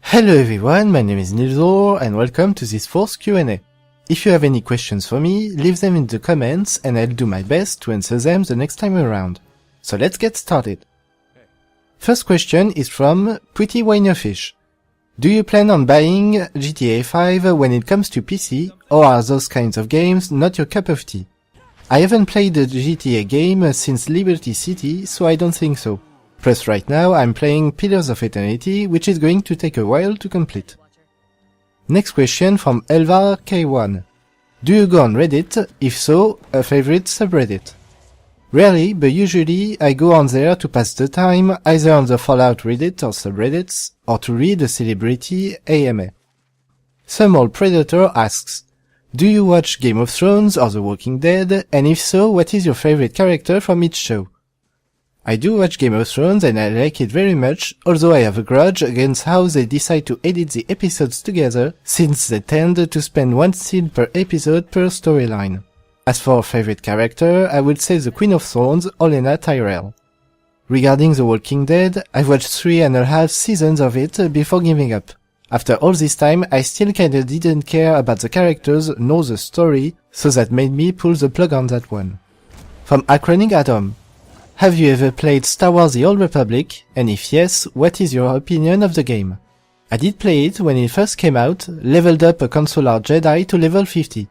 Hello everyone, my name is Nilsor and welcome to this fourth Q&A. If you have any questions for me, leave them in the comments and I'll do my best to answer them the next time around. So let's get started. First question is from Pretty Winerfish. Do you plan on buying GTA 5 when it comes to PC, or are those kinds of games not your cup of tea? I haven't played a GTA game since Liberty City, so I don't think so. Plus right now I'm playing Pillars of Eternity, which is going to take a while to complete. Next question from Elvar K1. Do you go on Reddit? If so, a favorite subreddit? Rarely, but usually I go on there to pass the time, either on the Fallout Reddit or subreddits, or to read a celebrity AMA. Some old Predator asks, do you watch Game of Thrones or The Walking Dead, and if so, what is your favorite character from each show? I do watch Game of Thrones and I like it very much, although I have a grudge against how they decide to edit the episodes together, since they tend to spend one scene per episode per storyline. As for favorite character, I would say the Queen of Thorns, Olenna Tyrell. Regarding The Walking Dead, I've watched 3.5 seasons of it before giving up. After all this time, I still kinda didn't care about the characters nor the story, so that made me pull the plug on that one. From Acroning Atom. Have you ever played Star Wars The Old Republic, and if yes, what is your opinion of the game? I did play it when it first came out, leveled up a consular Jedi to level 50.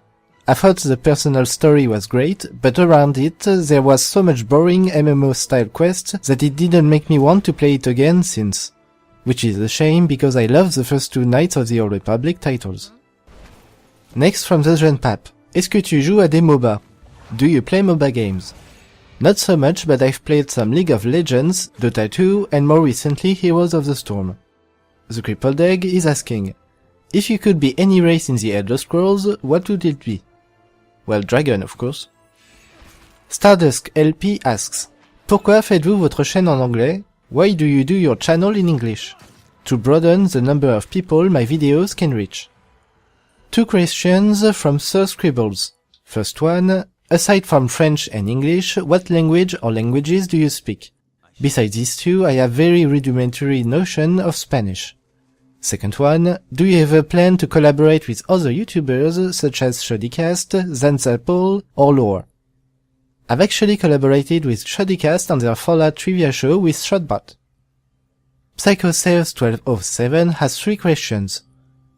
I thought the personal story was great, but around it there was so much boring MMO-style quest that it didn't make me want to play it again since. Which is a shame because I love the first two Knights of the Old Republic titles. Next from the Jeune Pape. Est-ce que tu joues à des MOBA? Do you play MOBA games? Not so much, but I've played some League of Legends, Dota 2, and more recently Heroes of the Storm. The Crippled Egg is asking, if you could be any race in the Elder Scrolls, what would it be? Well, dragon, of course. Stardusk LP asks, pourquoi faites-vous votre chaîne en anglais? Why do you do your channel in English? To broaden the number of people my videos can reach. Two questions from Sir Scribbles. First one, aside from French and English, what language or languages do you speak? Besides these two, I have very rudimentary notion of Spanish. Second one, do you ever plan to collaborate with other YouTubers such as Shoddycast, Zanzapple, or Lore? I've actually collaborated with Shoddycast on their Fallout trivia show with Shotbot. PsychoSales1207 has 3 questions.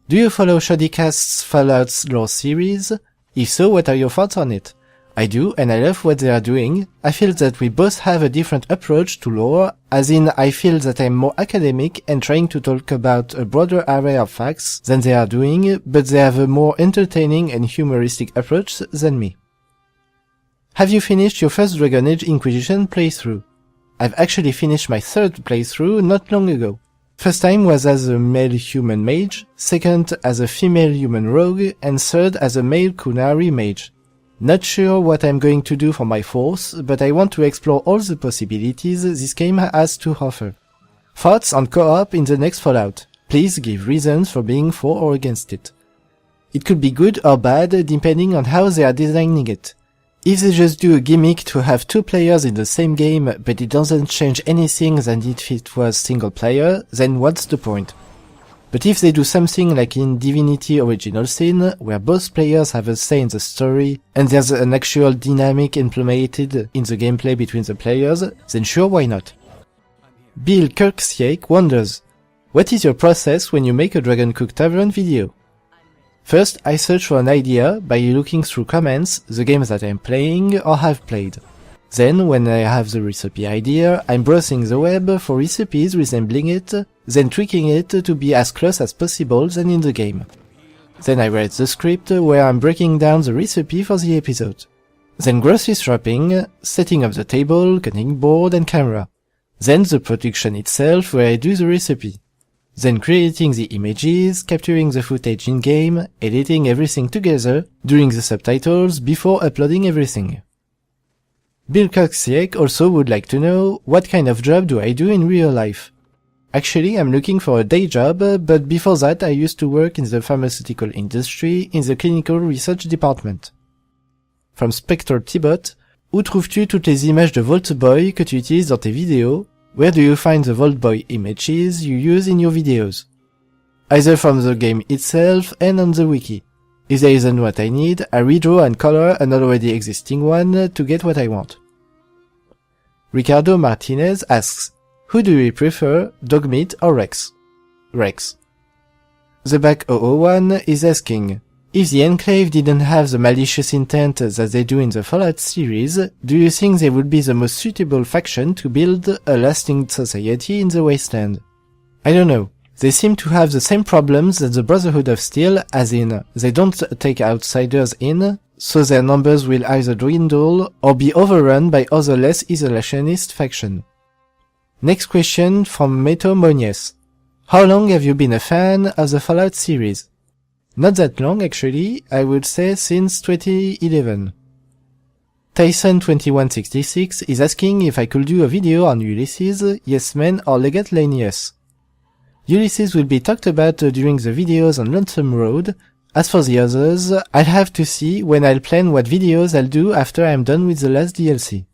Do you follow Shoddycast's Fallout lore series? If so, what are your thoughts on it? I do, and I love what they are doing. I feel that we both have a different approach to lore, as in I feel that I'm more academic and trying to talk about a broader array of facts than they are doing, but they have a more entertaining and humoristic approach than me. Have you finished your first Dragon Age Inquisition playthrough? I've actually finished my third playthrough not long ago. First time was as a male human mage, second as a female human rogue, and third as a male Kunari mage. Not sure what I'm going to do for my fourth, but I want to explore all the possibilities this game has to offer. Thoughts on co-op in the next Fallout? Please give reasons for being for or against it. It could be good or bad depending on how they are designing it. If they just do a gimmick to have 2 players in the same game but it doesn't change anything than if it was single player, then what's the point? But if they do something like in Divinity Original Sin, where both players have a say in the story, and there's an actual dynamic implemented in the gameplay between the players, then sure, why not? Bill Kirksiake wonders, what is your process when you make a Dragon Cook Tavern video? First, I search for an idea by looking through comments, the games that I'm playing or have played. Then, when I have the recipe idea, I'm browsing the web for recipes resembling it, then tweaking it to be as close as possible than in the game. Then I write the script where I'm breaking down the recipe for the episode. Then grocery shopping, setting up the table, cutting board and camera. Then the production itself where I do the recipe. Then creating the images, capturing the footage in-game, editing everything together, doing the subtitles before uploading everything. Bill Kirksiake also would like to know, what kind of job do I do in real life? Actually, I'm looking for a day job, but before that I used to work in the pharmaceutical industry in the clinical research department. From Spectre Tibot, où trouves-tu toutes les images de Vault Boy que tu utilises dans tes vidéos? Where do you find the Vault Boy images you use in your videos? either from the game itself and on the wiki. If there isn't what I need, I redraw and color an already existing one to get what I want. Ricardo Martinez asks, who do you prefer, Dogmeat or Rex? Rex. The Back 001 is asking, if the Enclave didn't have the malicious intent that they do in the Fallout series, do you think they would be the most suitable faction to build a lasting society in the Wasteland? I don't know. They seem to have the same problems that the Brotherhood of Steel, as in, they don't take outsiders in, so their numbers will either dwindle or be overrun by other less isolationist factions. Next question from Meto Monies. How long have you been a fan of the Fallout series? Not that long actually, I would say since 2011. Tyson2166 is asking if I could do a video on Ulysses, Yes Man or Legate Lanius. Ulysses will be talked about during the videos on Lonesome Road. As for the others, I'll have to see when I'll plan what videos I'll do after I'm done with the last DLC.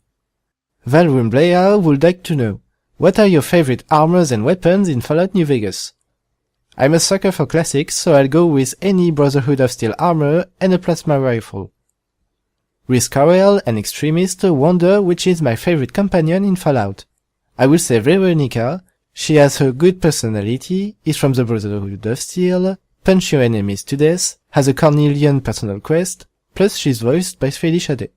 Valroom Blair would like to know, what are your favorite armors and weapons in Fallout New Vegas? I'm a sucker for classics, so I'll go with any Brotherhood of Steel armor and a plasma rifle. Riz Carell, an extremist, wonder which is my favorite companion in Fallout. I will say Veronica. She has her good personality, is from the Brotherhood of Steel, punch your enemies to death, has a Cornelian personal quest, plus she's voiced by Felicia Day.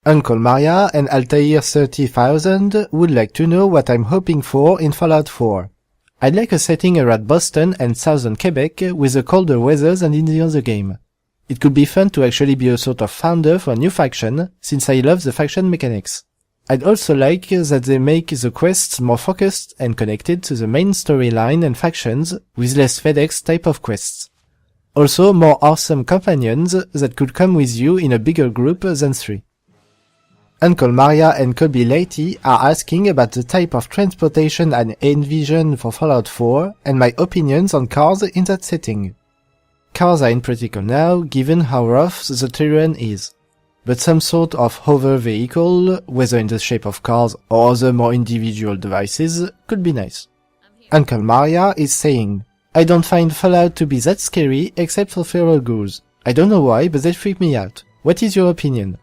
Uncle Maria and Altair 30,000 would like to know what I'm hoping for in Fallout 4. I'd like a setting around Boston and southern Quebec with the colder weather than in the other game. It could be fun to actually be a sort of founder for a new faction, since I love the faction mechanics. I'd also like that they make the quests more focused and connected to the main storyline and factions with less FedEx type of quests. Also more awesome companions that could come with you in a bigger group than 3. Uncle Maria and Colby Leahy are asking about the type of transportation I envision for Fallout 4 and my opinions on cars in that setting. Cars are in practical now, given how rough the terrain is. But some sort of hover vehicle, whether in the shape of cars or other more individual devices, could be nice. Uncle Maria is saying, I don't find Fallout to be that scary except for feral ghouls. I don't know why, but they freak me out. What is your opinion?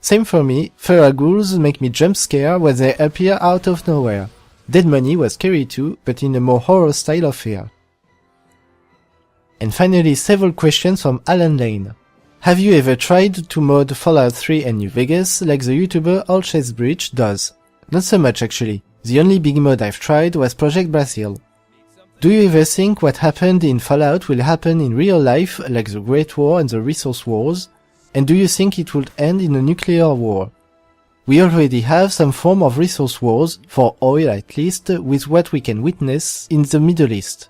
Same for me, feral ghouls make me jump scare when they appear out of nowhere. Dead Money was scary too, but in a more horror style of fear. And finally several questions from Alan Lane. Have you ever tried to mod Fallout 3 and New Vegas like the YouTuber AllChessBridge does? Not so much actually. The only big mod I've tried was Project Brazil. Do you ever think what happened in Fallout will happen in real life like the Great War and the Resource Wars? And do you think it would end in a nuclear war? We already have some form of resource wars, for oil at least, with what we can witness in the Middle East.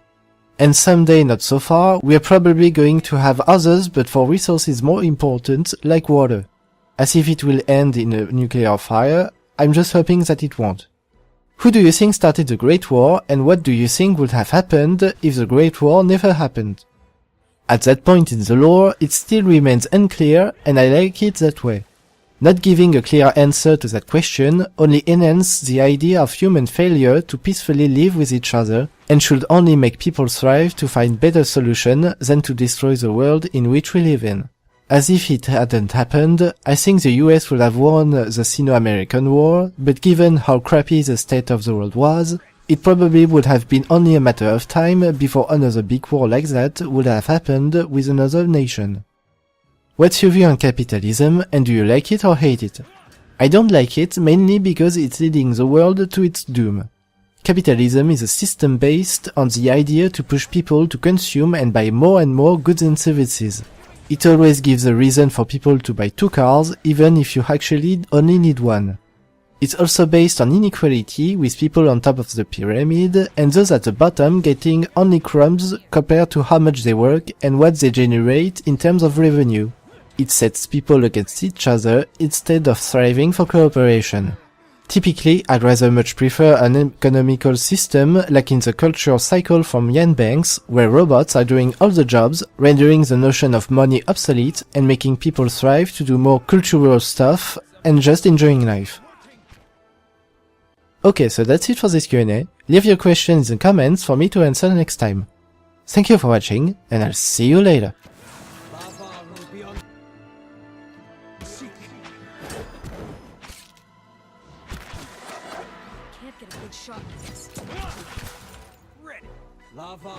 And someday, not so far, we are probably going to have others but for resources more important, like water. As if it will end in a nuclear fire, I'm just hoping that it won't. Who do you think started the Great War, and what do you think would have happened if the Great War never happened? At that point in the lore, it still remains unclear, and I like it that way. Not giving a clear answer to that question only enhances the idea of human failure to peacefully live with each other, and should only make people strive to find better solutions than to destroy the world in which we live in. As if it hadn't happened, I think the US would have won the Sino-American War, but given how crappy the state of the world was, it probably would have been only a matter of time before another big war like that would have happened with another nation. What's your view on capitalism, and do you like it or hate it? I don't like it mainly because it's leading the world to its doom. Capitalism is a system based on the idea to push people to consume and buy more and more goods and services. It always gives a reason for people to buy 2 cars even if you actually only need 1. It's also based on inequality, with people on top of the pyramid and those at the bottom getting only crumbs compared to how much they work and what they generate in terms of revenue. It sets people against each other instead of thriving for cooperation. Typically, I'd rather much prefer an economical system like in the cultural cycle from Ian Banks, where robots are doing all the jobs, rendering the notion of money obsolete and making people thrive to do more cultural stuff and just enjoying life. Okay, so that's it for this Q&A. Leave your questions in the comments for me to answer next time. Thank you for watching, and I'll see you later. Can't get a good shot at this. Ready. Lava.